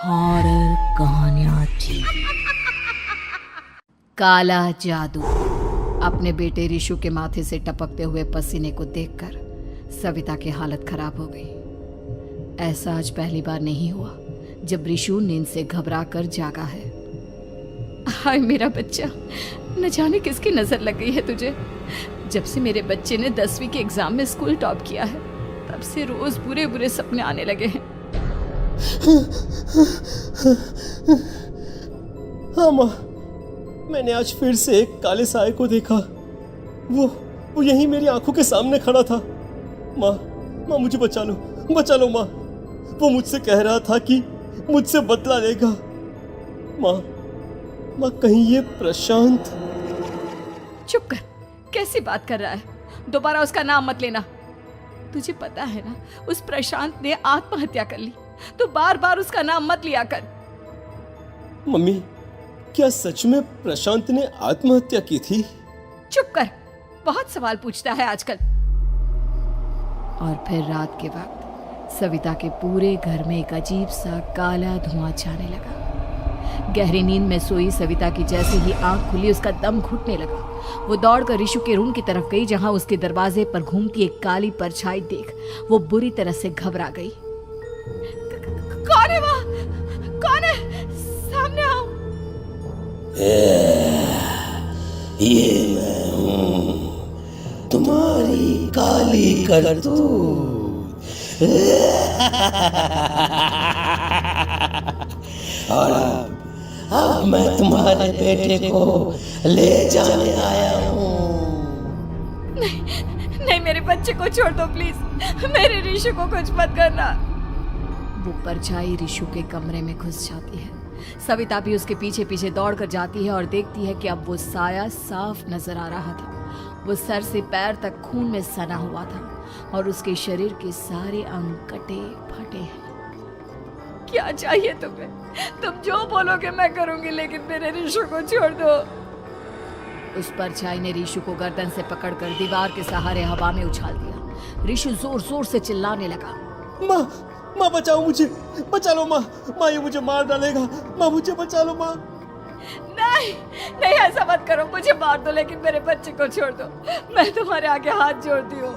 Horror कहानियां थी। काला जादू। अपने बेटे रिशु के माथे से टपकते हुए पसीने को देखकर सविता की हालत खराब हो गई। ऐसा आज पहली बार नहीं हुआ जब रिशु नींद से घबरा कर जागा है। हाय मेरा बच्चा, न जाने किसकी नजर लग गई है तुझे। जब से मेरे बच्चे ने 10वीं के एग्जाम में स्कूल टॉप किया है तब से रोज बुरे बुरे सपने आने लगे हैं। हाँ माँ, मैंने आज फिर से एक काले साए को देखा। वो यहीं मेरी आंखों के सामने खड़ा था। माँ मुझे बचा लो माँ। वो मुझसे कह रहा था कि मुझसे बदला लेगा। माँ कहीं ये प्रशांत। चुप कर, कैसी बात कर रहा है? दोबारा उसका नाम मत लेना। तुझे पता है ना, उस प्रशांत ने आत्महत्या कर ली। तो बार बार उसका नाम मत लिया कर। मम्मी, क्या सच में प्रशांत ने आत्महत्या की थी? चुप कर, बहुत सवाल पूछता है आजकल। और फिर रात के वक्त सविता के पूरे घर में एक अजीब सा काला धुआं छाने लगा। गहरी नींद में सोई सविता की जैसे ही आंख खुली उसका दम घुटने लगा। वो दौड़कर रिशु के रूम की तरफ गई जहां उसके दरवाजे पर घूमती एक काली परछाई देख वो बुरी तरह से घबरा गई। कौन है वहाँ? कौन है? सामने आओ। ये मैं हूँ, तुम्हारी काली करतूत। और अब मैं तुम्हारे बेटे को ले जाने आया हूँ। नहीं, मेरे बच्चे को छोड़ दो प्लीज। मेरे रिशु को कुछ मत करना। वो परछाई रिशु के कमरे में घुस जाती है। सविता भी उसके पीछे पीछे दौड़कर जाती है और देखती है कि अब वो साया साफ नजर आ रहा था। वो सर से पैर तक खून में सना हुआ था और उसके शरीर के सारे अंग कटे फटे हैं। क्या चाहिए तुम्हें? तुम जो बोलोगे मैं करूंगी, लेकिन मेरे रिशु को छोड़ दो। उस परछाई ने रिशु को गर्दन से पकड़कर दीवार के सहारे हवा में उछाल दिया। रिशु जोर जोर से चिल्लाने लगा। माँ बचाओ मुझे, बचा लो माँ। ये मुझे मार डालेगा। माँ मुझे बचा लो माँ। नहीं ऐसा मत करो। मुझे मार दो लेकिन मेरे बच्चे को छोड़ दो। मैं तुम्हारे आगे हाथ जोड़ती हूँ।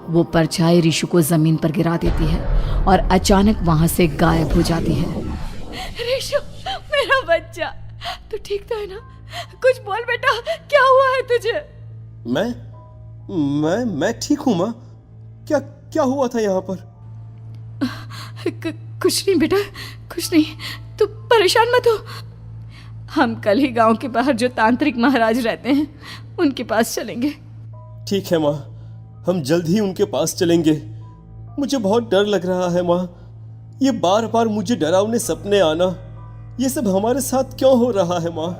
वो परछाई रिशु को जमीन पर गिरा देती है और अचानक वहां से गायब हो जाती है। रिशु, मेरा बच्चा, तू ठीक तो है ना? कुछ बोल बेटा, क्या हुआ है तुझे? मैं ठीक हूँ माँ। क्या हुआ था यहाँ पर? कुछ नहीं बेटा, कुछ नहीं। तू परेशान मत हो। हम कल ही गांव के बाहर जो तांत्रिक महाराज रहते हैं उनके पास चलेंगे। ठीक है माँ, हम जल्द ही उनके पास चलेंगे। मुझे बहुत डर लग रहा है माँ। ये बार बार मुझे डरावने सपने आना, ये सब हमारे साथ क्यों हो रहा है माँ?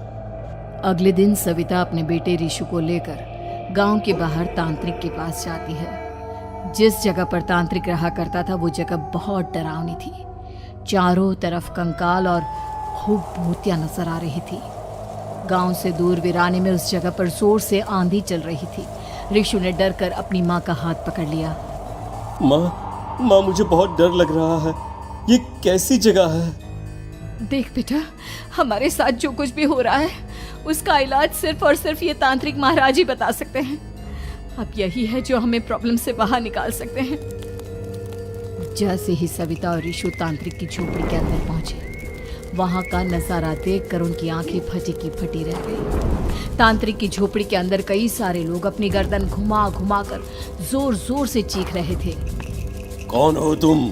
अगले दिन सविता अपने बेटे रिशु को लेकर गांव के बाहर तांत्रिक के पास जाती है। जिस जगह पर तांत्रिक रहा करता था वो जगह बहुत डरावनी थी। चारों तरफ कंकाल और खूब भूतियां नजर आ रही थी। गांव से दूर वीराने में उस जगह पर जोर से आंधी चल रही थी। रिशु ने डर कर अपनी माँ का हाथ पकड़ लिया। माँ मुझे बहुत डर लग रहा है। ये कैसी जगह है? देख बेटा, हमारे साथ जो कुछ भी हो रहा है उसका इलाज सिर्फ और सिर्फ ये तांत्रिक महाराज ही बता सकते हैं। अब यही है जो हमें प्रॉब्लम से बाहर निकाल सकते हैं। जैसे ही सविता और रिशु तांत्रिक की झोपड़ी के अंदर पहुंचे, वहां का नजारा देखकर उनकी आंखें फटी की फटी रह गई। तांत्रिक की झोपड़ी के अंदर कई सारे लोग अपनी गर्दन घुमा घुमा कर जोर जोर से चीख रहे थे। कौन हो तुम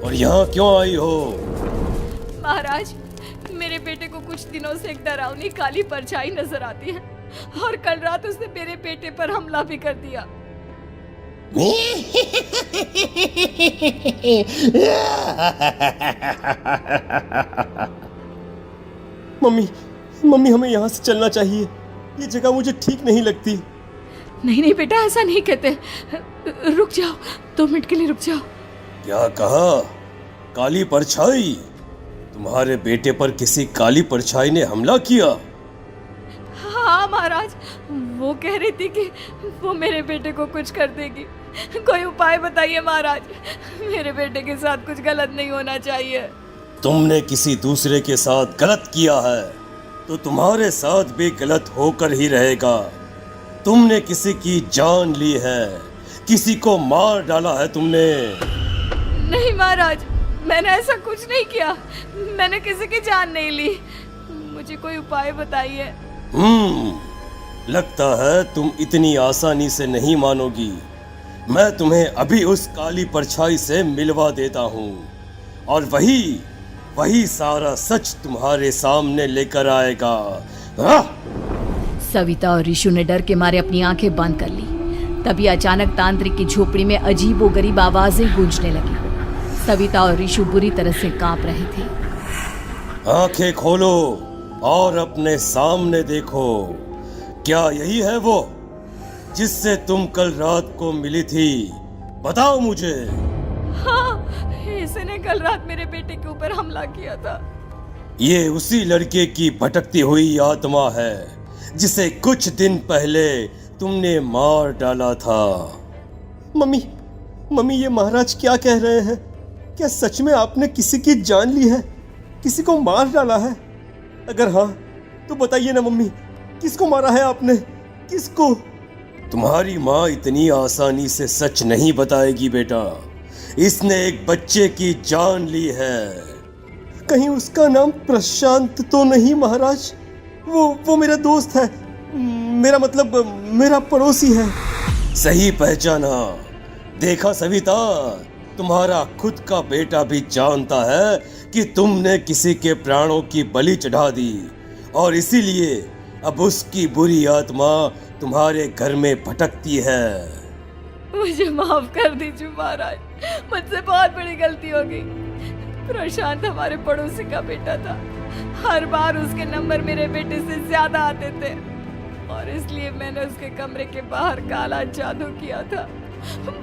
और यहाँ क्यों आई हो? महाराज, मेरे बेटे को कुछ दिनों से एक डरावनी काली परछाई नजर आती है और कल रात उसने मेरे बेटे पर हमला भी कर दिया। मम्मी हमें यहाँ से चलना चाहिए। ये जगह मुझे ठीक नहीं लगती। नहीं बेटा, ऐसा नहीं कहते। रुक जाओ, 2 मिनट के लिए रुक जाओ। क्या कहा? काली परछाई? तुम्हारे बेटे पर किसी काली परछाई ने हमला किया? हाँ महाराज, वो कह रही थी कि वो मेरे बेटे को कुछ कर देगी। कोई उपाय बताइए महाराज, मेरे बेटे के साथ कुछ गलत नहीं होना चाहिए। तुमने किसी दूसरे के साथ गलत किया है तो तुम्हारे साथ भी गलत होकर ही रहेगा। तुमने किसी की जान ली है, किसी को मार डाला है तुमने। नहीं महाराज, मैंने ऐसा कुछ नहीं किया। मैंने किसी की जान नहीं ली। मुझे कोई उपाय बताइए। लगता है तुम इतनी आसानी से नहीं मानोगी। मैं तुम्हें अभी उस काली परछाई से मिलवा देता हूँ और वही सारा सच तुम्हारे सामने लेकर आएगा। सविता और ऋषु ने डर के मारे अपनी आंखें बंद कर ली। तभी अचानक तांत्रिक की झोपड़ी में अजीबोगरीब आवाजें गूंजने लगी। सविता और ऋषु बुरी तरह से कांप रहे थे। आंखें खोलो और अपने सामने देखो। क्या यही है वो जिससे तुम कल रात को मिली थी? बताओ मुझे। हाँ, इसने कल रात मेरे बेटे के ऊपर हमला किया था। ये उसी लड़के की भटकती हुई आत्मा है जिसे कुछ दिन पहले तुमने मार डाला था। मम्मी ये महाराज क्या कह रहे हैं? क्या सच में आपने किसी की जान ली है, किसी को मार डाला है? अगर हाँ तो बताइए ना मम्मी, किसको मारा है आपने? किसको? तुम्हारी माँ इतनी आसानी से सच नहीं बताएगी बेटा। इसने एक बच्चे की जान ली है। कहीं उसका नाम प्रशांत तो नहीं महाराज? वो मेरा दोस्त है, मेरा मतलब मेरा पड़ोसी है। सही पहचाना। देखा सविता, तुम्हारा खुद का बेटा भी जानता है कि तुमने किसी के प्राणों की बलि चढ़ा दी और इसीलिए अब उसकी बुरी आत्मा तुम्हारे घर में भटकती है। मुझे माफ कर दीजिए महाराज, मुझसे बहुत बड़ी गलती हो गई। प्रशांत हमारे पड़ोसी का बेटा था। हर बार उसके नंबर मेरे बेटे से ज्यादा आते थे और इसलिए मैंने उसके कमरे के बाहर काला जादू किया था,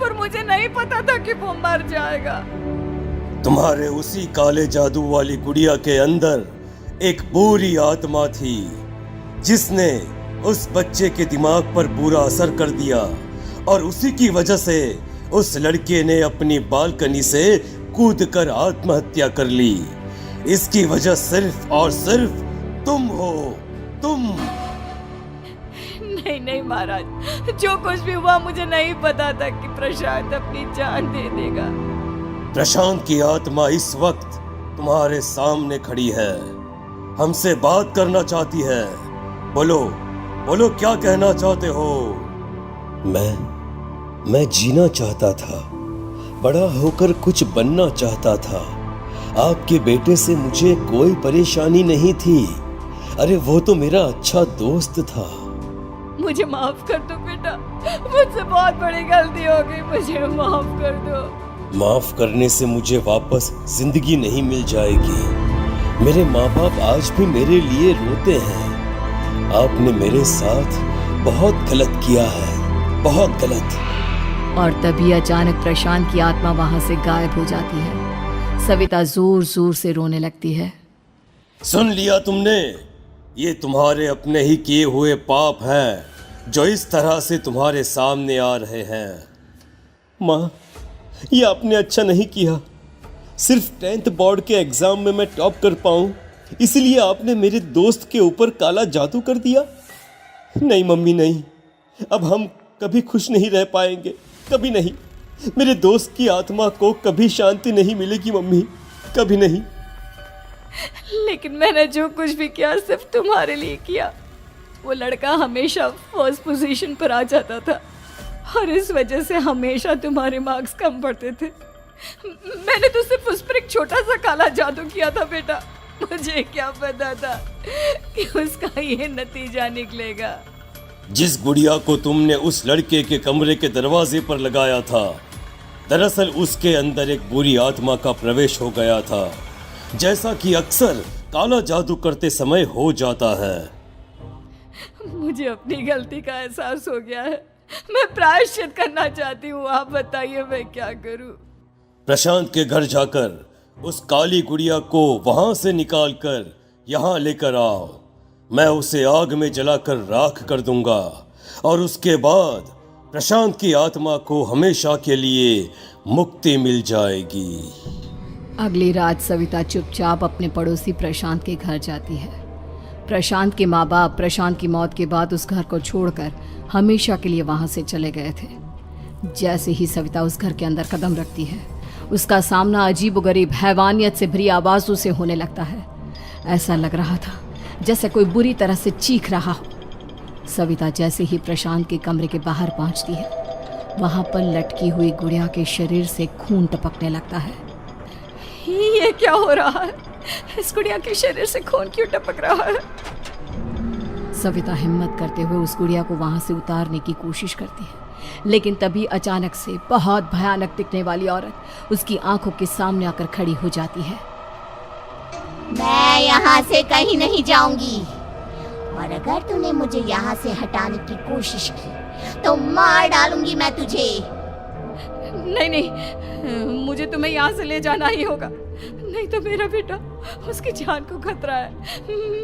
पर मुझे नहीं पता था कि वो मर जाएगा। तुम्हारे उसी काले जादू वाली गुड़िया के अंदर एक बुरी आत्मा थी जिसने उस बच्चे के दिमाग पर बुरा असर कर दिया और उसी की वजह से उस लड़के ने अपनी बालकनी से कूदकर आत्महत्या कर ली। इसकी वजह सिर्फ और सिर्फ तुम हो, तुम। नहीं महाराज, जो कुछ भी हुआ मुझे नहीं पता था कि प्रशांत अपनी जान दे देगा। प्रशांत की आत्मा इस वक्त तुम्हारे सामने खड़ी है, हमसे बात करना चाहती है। बोलो क्या कहना चाहते हो? मैं जीना चाहता था, बड़ा होकर कुछ बनना चाहता था। आपके बेटे से मुझे कोई परेशानी नहीं थी। अरे वो तो मेरा अच्छा दोस्त था। मुझे माफ कर दो बेटा, मुझसे बहुत बड़ी गलती हो गई, मुझे माफ कर दो। माफ करने से मुझे वापस जिंदगी नहीं मिल जाएगी। मेरे माँ बाप आज भी मेरे लिए रोते हैं। आपने मेरे साथ बहुत गलत किया है, बहुत गलत। और तभी अचानक प्रशांत की आत्मा वहां से गायब हो जाती है। सविता जोर जोर से रोने लगती है। सुन लिया तुमने? ये तुम्हारे अपने ही किए हुए पाप हैं जो इस तरह से तुम्हारे सामने आ रहे हैं। माँ, ये आपने अच्छा नहीं किया। सिर्फ 10th बोर्ड के एग्जाम में मैं टॉप कर पाऊँ इसलिए आपने मेरे दोस्त के ऊपर काला जादू कर दिया। नहीं मम्मी नहीं, अब हम कभी खुश नहीं रह पाएंगे, कभी नहीं। मेरे दोस्त की आत्मा को कभी शांति नहीं मिलेगी मम्मी, कभी नहीं। लेकिन मैंने जो कुछ भी किया सिर्फ तुम्हारे लिए किया। वो लड़का हमेशा फर्स्ट पोजीशन पर आ जाता था और इस वजह से हमेशा तुम्हारे मार्क्स कम पड़ते थे। मैंने तो सिर्फ उस पर एक छोटा सा काला जादू किया था बेटा। मुझे क्या पता था कि उसका ये नतीजा निकलेगा। जिस गुड़िया को तुमने उस लड़के के कमरे के दरवाजे पर लगाया था, दरअसल उसके अंदर एक बुरी आत्मा का प्रवेश हो गया था, जैसा कि अक्सर काला जादू करते समय हो जाता है। मुझे अपनी गलती का एहसास हो गया है। मैं प्रायश्चित करना चाहती हूँ। आप बताइए मैं क्या करूँ? प्रशांत के घर जाकर उस काली गुड़िया को वहां से निकालकर यहाँ लेकर आओ। मैं उसे आग में जलाकर राख कर दूंगा और उसके बाद प्रशांत की आत्मा को हमेशा के लिए मुक्ति मिल जाएगी। अगली रात सविता चुपचाप अपने पड़ोसी प्रशांत के घर जाती है। प्रशांत के माँ बाप प्रशांत की मौत के बाद उस घर को छोड़कर हमेशा के लिए वहां से चले गए थे। जैसे ही सविता उस घर के अंदर कदम रखती है, उसका सामना अजीबोगरीब हैवानियत से भरी आवाज़ों से होने लगता है। ऐसा लग रहा था जैसे कोई बुरी तरह से चीख रहा हो। सविता जैसे ही प्रशांत के कमरे के बाहर पहुंचती है, वहां पर लटकी हुई गुड़िया के शरीर से खून टपकने लगता है। ये क्या हो रहा है? इस गुड़िया के शरीर से खून क्यों टपक रहा है? सविता हिम्मत करते हुए उस गुड़िया को वहां से उतारने की कोशिश करती है, लेकिन तभी अचानक से बहुत भयानक दिखने वाली औरत उसकी आंखों के सामने आकर खड़ी हो जाती है। मैं यहाँ से कहीं नहीं जाऊंगी, और अगर तूने मुझे यहाँ से हटाने की कोशिश की तो मार डालूंगी मैं तुझे। नहीं नहीं, मुझे तुम्हें यहाँ से ले जाना ही होगा, नहीं तो मेरा बेटा, उसकी जान को खतरा है।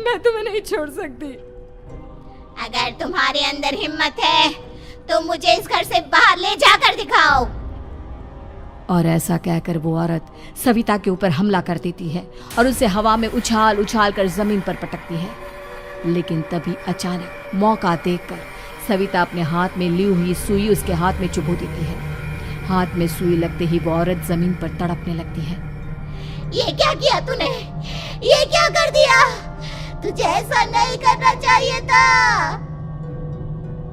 मैं तुम्हें नहीं छोड़ सकती। अगर तुम्हारे अंदर हिम्मत है तो मुझे इस घर से बाहर ले जाकर दिखाओ। और ऐसा कहकर वो औरत सविता के ऊपर हमला कर देती है और उसे हवा में उछाल उछाल कर जमीन पर पटकती है। लेकिन तभी अचानक मौका देखकर सविता अपने हाथ में ली हुई सुई उसके हाथ में चुभो देती है। हाथ में सुई लगते ही वो औरत जमीन पर तड़पने लगती है। ये क्या किया तूने? ये क्या कर दिया? तुझे ऐसा नहीं करना चाहिए था।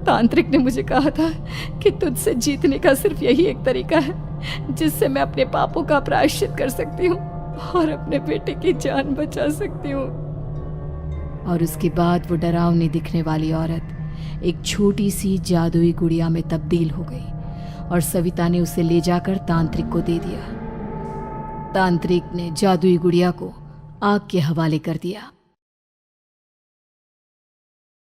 तांत्रिक ने मुझे कहा था कि तुझसे जीतने का सिर्फ यही एक तरीका है जिससे मैं अपने पापों का प्रायश्चित कर सकती हूँ और अपने बेटे की जान बचा सकती हूँ। और उसके बाद वो डरावनी दिखने वाली औरत एक छोटी सी जादुई गुड़िया में तब्दील हो गई और सविता ने उसे ले जाकर तांत्रिक को दे दिया। तांत्रिक ने जादुई गुड़िया को आग के हवाले कर दिया।